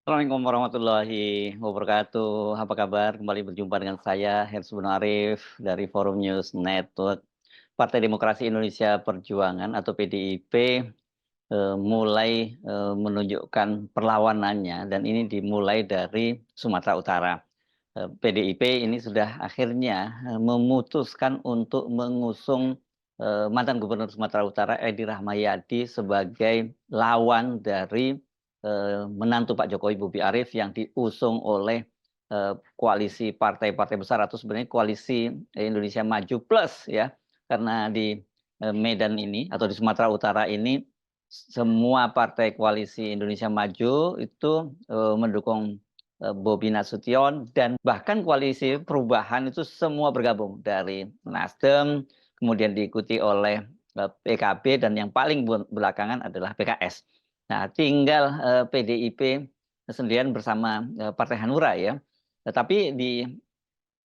Assalamualaikum warahmatullahi wabarakatuh. Apa kabar? Kembali berjumpa dengan saya, Hersbun Arif dari Forum News Network. Partai Demokrasi Indonesia Perjuangan atau PDIP mulai menunjukkan perlawanannya dan ini dimulai dari Sumatera Utara. PDIP ini sudah akhirnya memutuskan untuk mengusung mantan Gubernur Sumatera Utara Edi Rahmayadi sebagai lawan dari menantu Pak Jokowi Bobi Arif yang diusung oleh koalisi partai-partai besar atau sebenarnya koalisi Indonesia Maju Plus ya. Karena di Medan ini atau di Sumatera Utara ini semua partai koalisi Indonesia Maju itu mendukung Bobi Nasution dan bahkan koalisi perubahan itu semua bergabung dari Nasdem, kemudian diikuti oleh PKB dan yang paling belakangan adalah PKS. Nah, tinggal PDIP sendirian bersama Partai Hanura ya. Tetapi di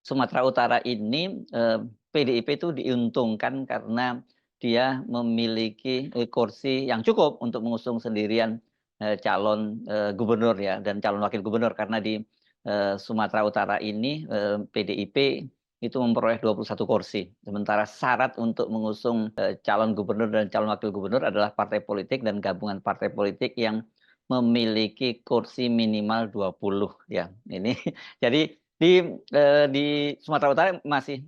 Sumatera Utara ini PDIP itu diuntungkan karena dia memiliki kursi yang cukup untuk mengusung sendirian calon gubernur ya dan calon wakil gubernur karena di Sumatera Utara ini PDIP itu memperoleh 21 kursi. Sementara syarat untuk mengusung calon gubernur dan calon wakil gubernur adalah partai politik dan gabungan partai politik yang memiliki kursi minimal 20 ya. Ini jadi di Sumatera Utara masih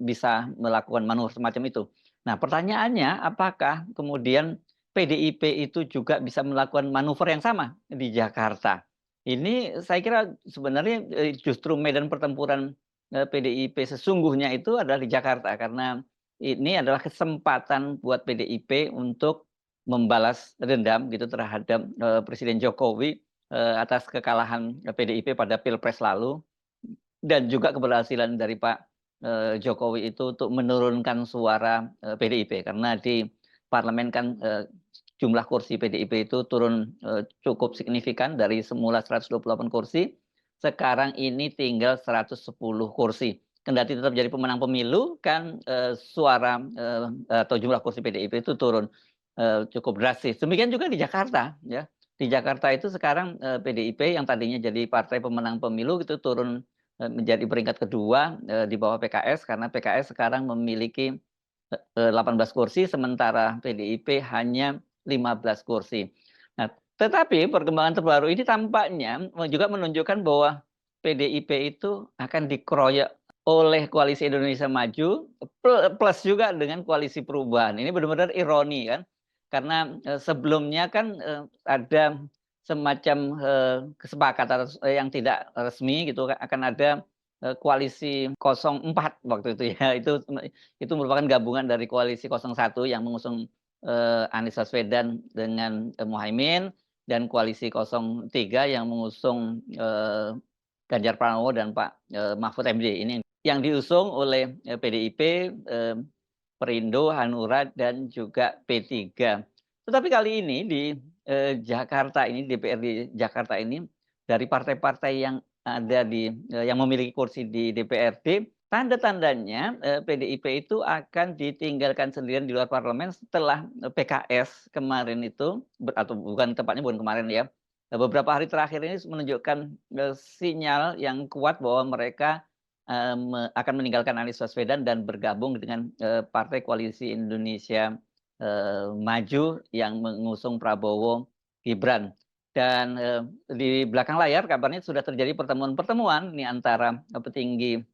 bisa melakukan manuver semacam itu. Nah, pertanyaannya apakah kemudian PDIP itu juga bisa melakukan manuver yang sama di Jakarta? Ini saya kira sebenarnya justru medan pertempuran PDIP sesungguhnya itu adalah di Jakarta karena ini adalah kesempatan buat PDIP untuk membalas dendam gitu terhadap Presiden Jokowi atas kekalahan PDIP pada Pilpres lalu dan juga keberhasilan dari Pak Jokowi itu untuk menurunkan suara PDIP karena di parlemen kan jumlah kursi PDIP itu turun cukup signifikan dari semula 128 kursi, sekarang ini tinggal 110 kursi. Kendati tetap jadi pemenang pemilu kan suara atau jumlah kursi PDIP itu turun cukup drastis. Demikian juga di Jakarta ya. Di Jakarta itu sekarang PDIP yang tadinya jadi partai pemenang pemilu itu turun menjadi peringkat kedua di bawah PKS karena PKS sekarang memiliki 18 kursi sementara PDIP hanya 15 kursi. Nah, tetapi perkembangan terbaru ini tampaknya juga menunjukkan bahwa PDIP itu akan dikeroyok oleh Koalisi Indonesia Maju plus juga dengan Koalisi Perubahan. Ini benar-benar ironi kan. Karena sebelumnya kan ada semacam kesepakatan yang tidak resmi gitu akan ada koalisi 04 waktu itu ya. Itu merupakan gabungan dari koalisi 01 yang mengusung Anies Baswedan dengan Muhaimin dan koalisi 03 yang mengusung Ganjar Pranowo dan Pak Mahfud MD. Ini yang diusung oleh PDIP, Perindo, Hanura dan juga P3. Tetapi kali ini di Jakarta ini DPRD Jakarta ini dari partai-partai yang ada di yang memiliki kursi di DPRD tanda-tandanya PDIP itu akan ditinggalkan sendirian di luar parlemen setelah PKS kemarin itu atau bukan kemarin ya beberapa hari terakhir ini menunjukkan sinyal yang kuat bahwa mereka akan meninggalkan Anies Baswedan dan bergabung dengan Partai Koalisi Indonesia Maju yang mengusung Prabowo Gibran. Dan di belakang layar kabarnya sudah terjadi pertemuan-pertemuan nih antara petinggi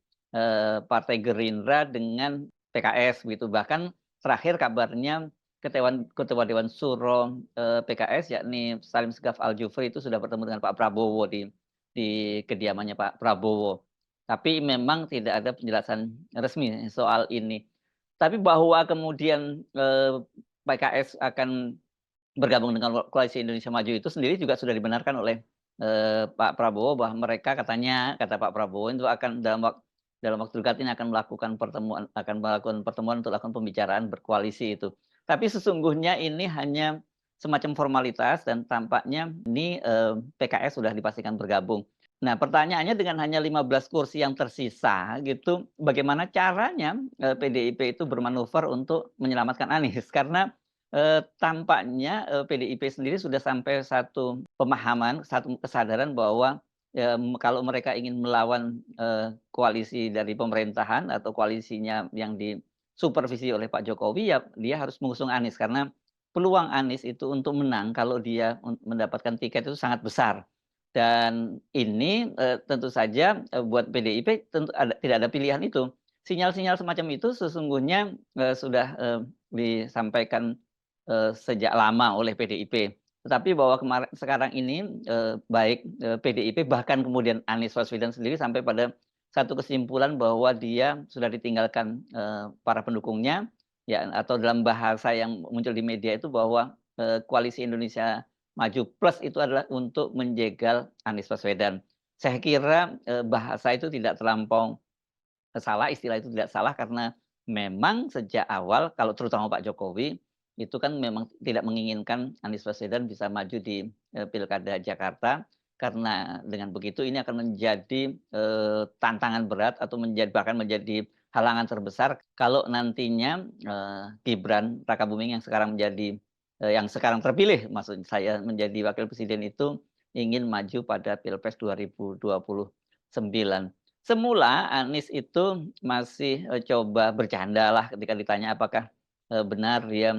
Partai Gerindra dengan PKS begitu. Bahkan terakhir kabarnya Ketua Dewan Suro PKS yakni Salim Segaf Al-Jufri itu sudah bertemu dengan Pak Prabowo di kediamannya Pak Prabowo. Tapi memang tidak ada penjelasan resmi soal ini. Tapi bahwa kemudian PKS akan bergabung dengan Koalisi Indonesia Maju itu sendiri juga sudah dibenarkan oleh Pak Prabowo bahwa mereka katanya kata Pak Prabowo itu akan dalam waktu dekat ini akan melakukan pertemuan untuk lakukan pembicaraan berkoalisi itu. Tapi sesungguhnya ini hanya semacam formalitas dan tampaknya ini PKS sudah dipastikan bergabung. Nah, pertanyaannya dengan hanya 15 kursi yang tersisa gitu, bagaimana caranya PDIP itu bermanuver untuk menyelamatkan Anies? Karena Tampaknya, PDIP sendiri sudah sampai satu pemahaman, satu kesadaran bahwa, kalau mereka ingin melawan, koalisi dari pemerintahan atau koalisinya yang disupervisi oleh Pak Jokowi, ya dia harus mengusung Anies. Karena peluang Anies itu untuk menang kalau dia mendapatkan tiket itu sangat besar. Dan ini, tentu saja, buat PDIP tidak ada pilihan itu. Sinyal-sinyal semacam itu sesungguhnya, sudah, disampaikan sejak lama oleh PDIP. Tetapi bahwa sekarang ini, baik, PDIP bahkan kemudian Anies Baswedan sendiri sampai pada satu kesimpulan bahwa dia sudah ditinggalkan, para pendukungnya, ya atau dalam bahasa yang muncul di media itu bahwa, Koalisi Indonesia Maju Plus itu adalah untuk menjegal Anies Baswedan. Saya kira, bahasa itu tidak terlampau salah, istilah itu tidak salah karena memang sejak awal kalau terutama Pak Jokowi, itu kan memang tidak menginginkan Anies Baswedan bisa maju di, Pilkada Jakarta, karena dengan begitu ini akan menjadi, tantangan berat atau bahkan menjadi halangan terbesar kalau nantinya, Gibran Rakabuming yang sekarang terpilih maksud saya menjadi wakil presiden itu ingin maju pada Pilpres 2029. Semula Anies itu masih, coba bercandalah ketika ditanya apakah, benar dia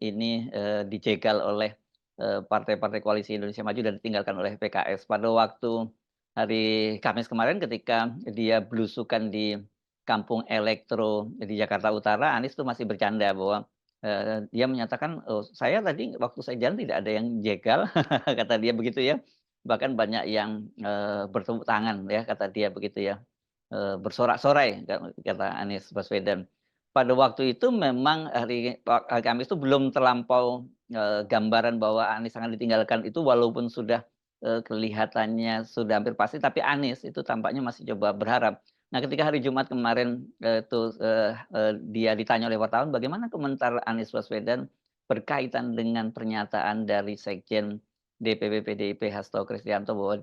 ini, dijegal oleh, partai-partai koalisi Indonesia Maju dan ditinggalkan oleh PKS. Pada waktu hari Kamis kemarin ketika dia belusukan di kampung elektro di Jakarta Utara, Anies tuh masih bercanda bahwa, dia menyatakan, "Saya tadi waktu saya jalan tidak ada yang jegal," kata dia begitu ya. Bahkan banyak yang, bertepuk tangan ya, kata dia begitu ya. Bersorak-sorai kata Anies Baswedan. Pada waktu itu memang hari Kamis itu belum terlampau, gambaran bahwa Anies akan ditinggalkan itu walaupun sudah, kelihatannya sudah hampir pasti, tapi Anies itu tampaknya masih coba berharap. Nah, ketika hari Jumat kemarin, dia ditanya oleh wartawan, "Bagaimana komentar Anies Baswedan berkaitan dengan pernyataan dari Sekjen DPP PDIP Hasto Kristianto bahwa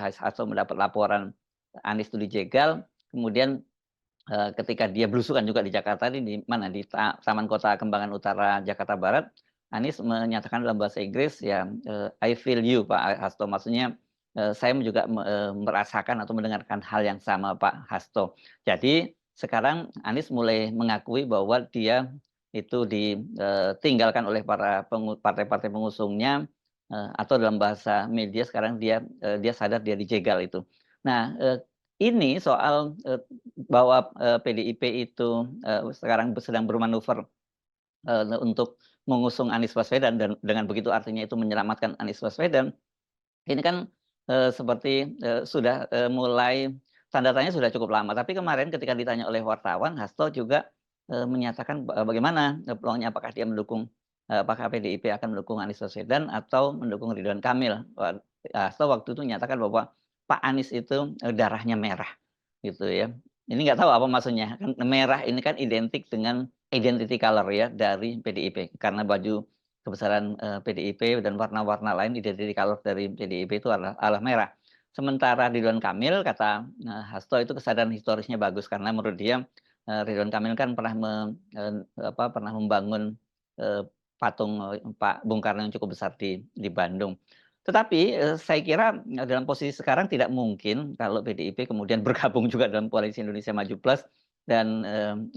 Hasto mendapat laporan Anies itu dijegal, kemudian, ketika dia belusukan juga di Jakarta di mana, di Taman Kota Kembangan Utara, Jakarta Barat, Anies menyatakan dalam bahasa Inggris ya, "I feel you Pak Hasto," maksudnya, saya juga merasakan atau mendengarkan hal yang sama Pak Hasto. Jadi sekarang Anies mulai mengakui bahwa dia itu ditinggalkan oleh para partai-partai pengusungnya, atau dalam bahasa media sekarang dia sadar dia dijegal itu. Nah, ini soal, bahwa, PDIP itu, sekarang sedang bermanuver, untuk mengusung Anies Baswedan dan dengan begitu artinya itu menyelamatkan Anies Baswedan, ini kan, seperti, sudah, mulai tanda tanya sudah cukup lama. Tapi kemarin ketika ditanya oleh wartawan, Hasto juga, menyatakan bagaimana, peluangnya apakah PDIP akan mendukung Anies Baswedan atau mendukung Ridwan Kamil. Hasto waktu itu menyatakan bahwa Pak Anies itu, darahnya merah, gitu ya. Ini nggak tahu apa maksudnya, kan merah ini kan identik dengan identity color ya dari PDIP, karena baju kebesaran, PDIP dan warna-warna lain identity color dari PDIP itu adalah merah. Sementara Ridwan Kamil kata, Hasto itu kesadaran historisnya bagus karena menurut dia, Ridwan Kamil kan pernah membangun, eee, patung, Pak Bung Karno yang cukup besar di Bandung. Tetapi, saya kira, dalam posisi sekarang tidak mungkin kalau PDIP kemudian bergabung juga dalam Koalisi Indonesia Maju Plus dan,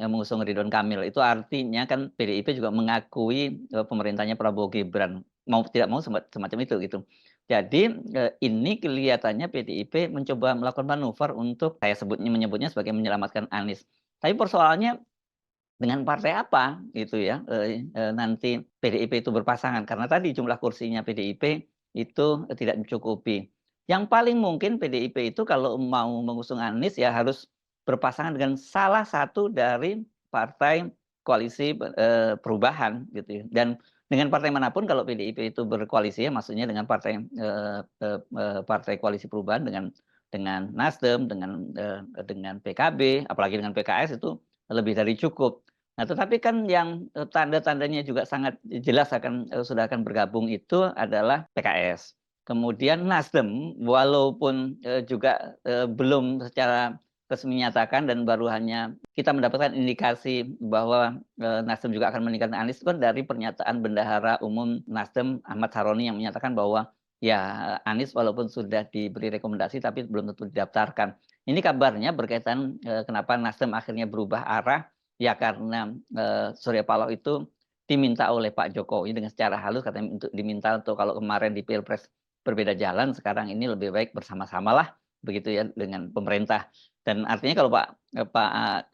mengusung Ridwan Kamil. Itu artinya kan PDIP juga mengakui, pemerintahnya Prabowo Gibran, mau tidak mau semacam itu gitu. Jadi, ini kelihatannya PDIP mencoba melakukan manuver untuk menyebutnya sebagai menyelamatkan Anies. Tapi persoalannya dengan partai apa gitu ya, nanti PDIP itu berpasangan karena tadi jumlah kursinya PDIP itu tidak mencukupi. Yang paling mungkin PDIP itu kalau mau mengusung Anies ya harus berpasangan dengan salah satu dari partai koalisi, perubahan gitu ya. Dan dengan partai manapun kalau PDIP itu berkoalisi ya maksudnya dengan partai, partai koalisi perubahan dengan Nasdem, dengan PKB, apalagi dengan PKS itu lebih dari cukup. Nah, tetapi kan yang, tanda-tandanya juga sangat jelas sudah akan bergabung itu adalah PKS. Kemudian Nasdem walaupun, juga, belum secara resmi menyatakan dan baru hanya kita mendapatkan indikasi bahwa, Nasdem juga akan meninggalkan Anies itu kan dari pernyataan Bendahara Umum Nasdem Ahmad Saroni yang menyatakan bahwa, ya Anies walaupun sudah diberi rekomendasi tapi belum tentu didaftarkan. Ini kabarnya berkaitan, kenapa Nasdem akhirnya berubah arah, ya karena, Surya Paloh itu diminta oleh Pak Jokowi dengan secara halus katanya diminta untuk kalau kemarin di Pilpres berbeda jalan, sekarang ini lebih baik bersama-samalah begitu ya dengan pemerintah. Dan artinya kalau Pak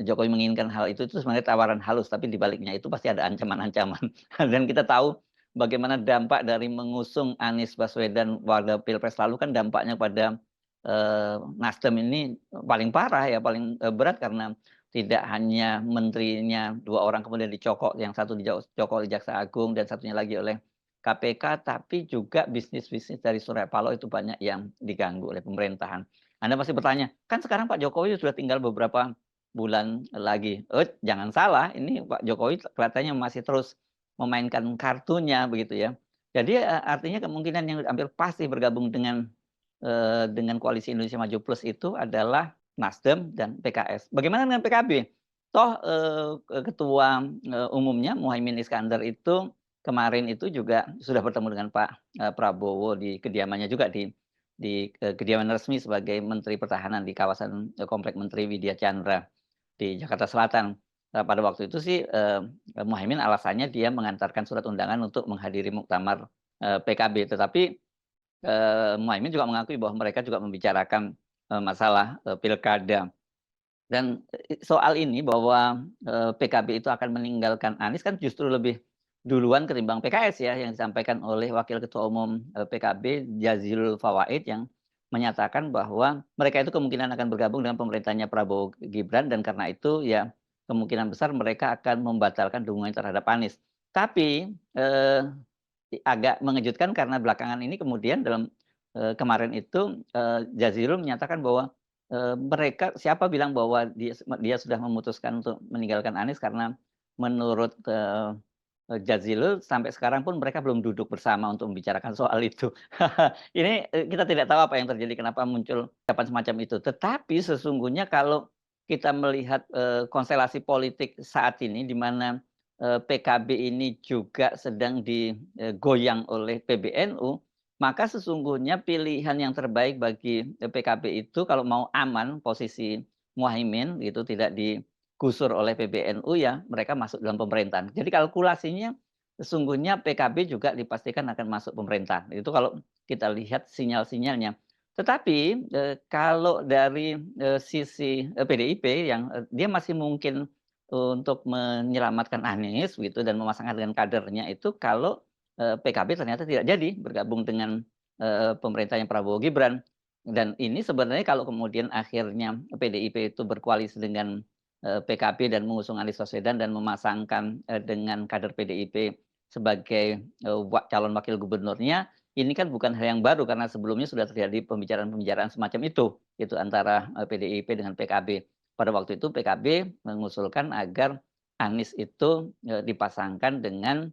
Jokowi menginginkan hal itu sebenarnya tawaran halus, tapi di baliknya itu pasti ada ancaman-ancaman. Dan kita tahu bagaimana dampak dari mengusung Anies Baswedan pada Pilpres lalu kan dampaknya pada, Nasdem ini paling parah ya, paling, berat karena tidak hanya menterinya 2 orang kemudian dicokok, yang satu dicokok oleh Jaksa Agung dan satunya lagi oleh KPK, tapi juga bisnis-bisnis dari Surya Paloh itu banyak yang diganggu oleh pemerintahan. Anda pasti bertanya, kan sekarang Pak Jokowi sudah tinggal beberapa bulan lagi. Jangan salah, ini Pak Jokowi kelihatannya masih terus memainkan kartunya begitu ya. Jadi, artinya kemungkinan yang hampir pasti bergabung dengan Koalisi Indonesia Maju Plus itu adalah Nasdem dan PKS. Bagaimana dengan PKB? Toh, ketua, umumnya Muhaimin Iskandar itu kemarin itu juga sudah bertemu dengan Pak, Prabowo di kediamannya juga di kediaman resmi sebagai Menteri Pertahanan di kawasan, Komplek Menteri Widya Chandra di Jakarta Selatan. Pada waktu itu sih, Muhaimin alasannya dia mengantarkan surat undangan untuk menghadiri muktamar, PKB. Tetapi Muhaimin juga mengakui bahwa mereka juga membicarakan, masalah, pilkada. Dan, soal ini bahwa, PKB itu akan meninggalkan Anies kan justru lebih duluan ketimbang PKS ya, yang disampaikan oleh Wakil Ketua Umum, PKB Jazilul Fawait yang menyatakan bahwa mereka itu kemungkinan akan bergabung dengan pemerintahnya Prabowo Gibran dan karena itu ya kemungkinan besar mereka akan membatalkan dukungannya terhadap Anies. Tapi, agak mengejutkan karena belakangan ini kemudian dalam, kemarin itu, Jazirul menyatakan bahwa, mereka siapa bilang bahwa dia sudah memutuskan untuk meninggalkan Anies karena menurut, Jazilul sampai sekarang pun mereka belum duduk bersama untuk membicarakan soal itu. Ini, kita tidak tahu apa yang terjadi, kenapa muncul ucapan semacam itu. Tetapi sesungguhnya kalau kita melihat, konstelasi politik saat ini di mana, PKB ini juga sedang digoyang oleh PBNU, maka sesungguhnya pilihan yang terbaik bagi, PKB itu kalau mau aman posisi Muhaimin gitu tidak digusur oleh PBNU ya mereka masuk dalam pemerintahan. Jadi kalkulasinya sesungguhnya PKB juga dipastikan akan masuk pemerintahan. Itu kalau kita lihat sinyal-sinyalnya. Tetapi, kalau dari, sisi, PDIP yang, dia masih mungkin untuk menyelamatkan Anies gitu dan memasangkan dengan kadernya itu kalau, PKB ternyata tidak jadi bergabung dengan, pemerintahnya Prabowo Gibran. Dan ini sebenarnya kalau kemudian akhirnya PDIP itu berkoalisi dengan, PKB dan mengusung Anies Baswedan dan memasangkan, dengan kader PDIP sebagai, calon wakil gubernurnya, ini kan bukan hal yang baru karena sebelumnya sudah terjadi pembicaraan-pembicaraan semacam itu antara, PDIP dengan PKB. Pada waktu itu PKB mengusulkan agar Anies itu, dipasangkan dengan,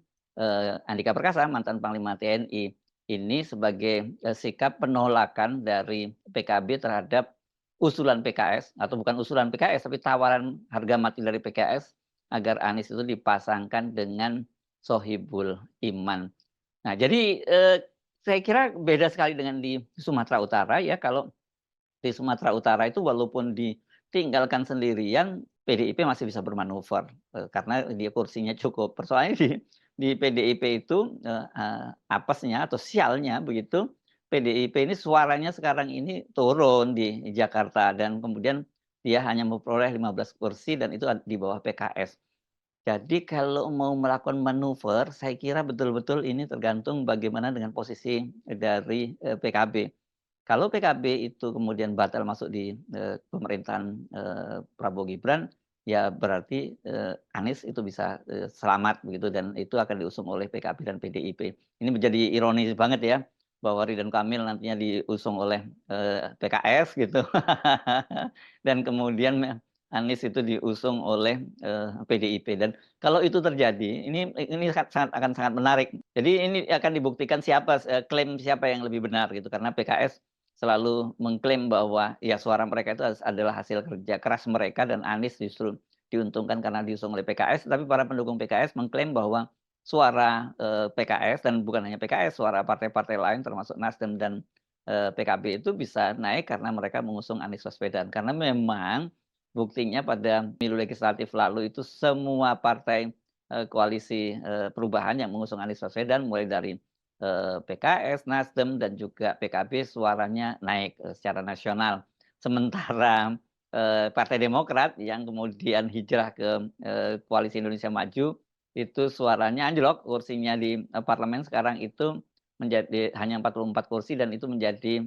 Andika Perkasa mantan Panglima TNI. Ini sebagai, sikap penolakan dari PKB terhadap usulan PKS atau bukan usulan PKS tapi tawaran harga mati dari PKS agar Anies itu dipasangkan dengan Sohibul Iman. Nah jadi, saya kira beda sekali dengan di Sumatera Utara ya, kalau di Sumatera Utara itu walaupun ditinggalkan sendirian, PDIP masih bisa bermanuver, karena dia kursinya cukup. Persoalannya di PDIP itu, apesnya atau sialnya begitu, PDIP ini suaranya sekarang ini turun di Jakarta dan kemudian dia hanya memperoleh 15 kursi dan itu di bawah PKS. Jadi kalau mau melakukan manuver, saya kira betul-betul ini tergantung bagaimana dengan posisi dari, PKB. Kalau PKB itu kemudian batal masuk di, pemerintahan, Prabowo Gibran, ya berarti, Anies itu bisa, selamat begitu dan itu akan diusung oleh PKB dan PDIP. Ini menjadi ironis banget ya, bahwa Ridwan Kamil nantinya diusung oleh, PKS gitu. Dan kemudian Anies itu diusung oleh, PDIP dan kalau itu terjadi, ini akan sangat menarik. Jadi ini akan dibuktikan klaim siapa yang lebih benar gitu, karena PKS selalu mengklaim bahwa ya suara mereka itu adalah hasil kerja keras mereka dan Anies justru diuntungkan karena diusung oleh PKS, tapi para pendukung PKS mengklaim bahwa suara, PKS dan bukan hanya PKS, suara partai-partai lain termasuk Nasdem dan, PKB itu bisa naik karena mereka mengusung Anies Baswedan. Karena memang buktinya pada pemilu legislatif lalu itu semua partai, koalisi, perubahan yang mengusung Anies Baswedan mulai dari PKS, Nasdem, dan juga PKB suaranya naik, secara nasional. Sementara, Partai Demokrat yang kemudian hijrah ke, Koalisi Indonesia Maju, itu suaranya anjlok, kursinya di, parlemen sekarang itu menjadi hanya 44 kursi dan itu menjadi,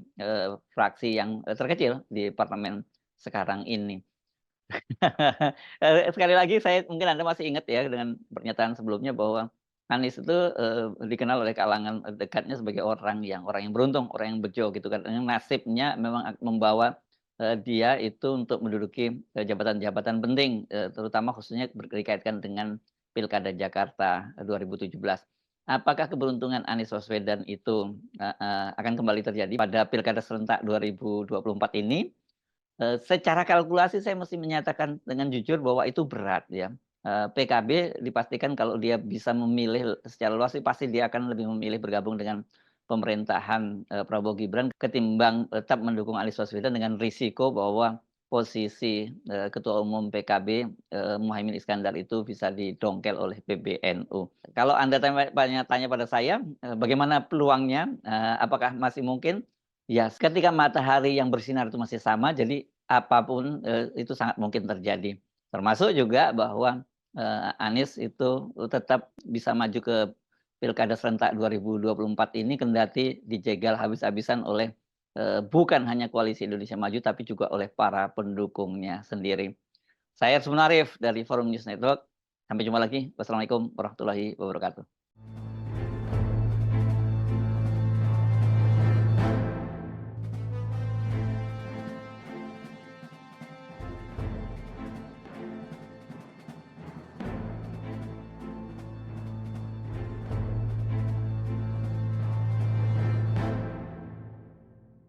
fraksi yang, terkecil di parlemen sekarang ini. Sekali lagi saya mungkin Anda masih ingat ya dengan pernyataan sebelumnya bahwa Anies itu, dikenal oleh kalangan, dekatnya sebagai orang yang beruntung, orang yang bejo gitu kan, yang nasibnya memang membawa, dia itu untuk menduduki, jabatan-jabatan penting, terutama khususnya dikaitkan dengan Pilkada Jakarta, 2017. Apakah keberuntungan Anies Baswedan itu, akan kembali terjadi pada Pilkada serentak 2024 ini? Secara kalkulasi saya mesti menyatakan dengan jujur bahwa itu berat ya. PKB dipastikan kalau dia bisa memilih secara luas sih pasti dia akan lebih memilih bergabung dengan pemerintahan, Prabowo Gibran ketimbang tetap mendukung Anies Baswedan dengan risiko bahwa posisi, Ketua Umum PKB, Muhaimin Iskandar itu bisa didongkel oleh PBNU. Kalau Anda tanya pada saya, bagaimana peluangnya, apakah masih mungkin? Ya, ketika matahari yang bersinar itu masih sama, jadi apapun, itu sangat mungkin terjadi. Termasuk juga bahwa, Anies itu tetap bisa maju ke pilkada serentak 2024 ini kendati dijegal habis-habisan oleh, bukan hanya Koalisi Indonesia Maju, tapi juga oleh para pendukungnya sendiri. Saya Sumunarif dari Forum News Network, sampai jumpa lagi. Wassalamualaikum warahmatullahi wabarakatuh.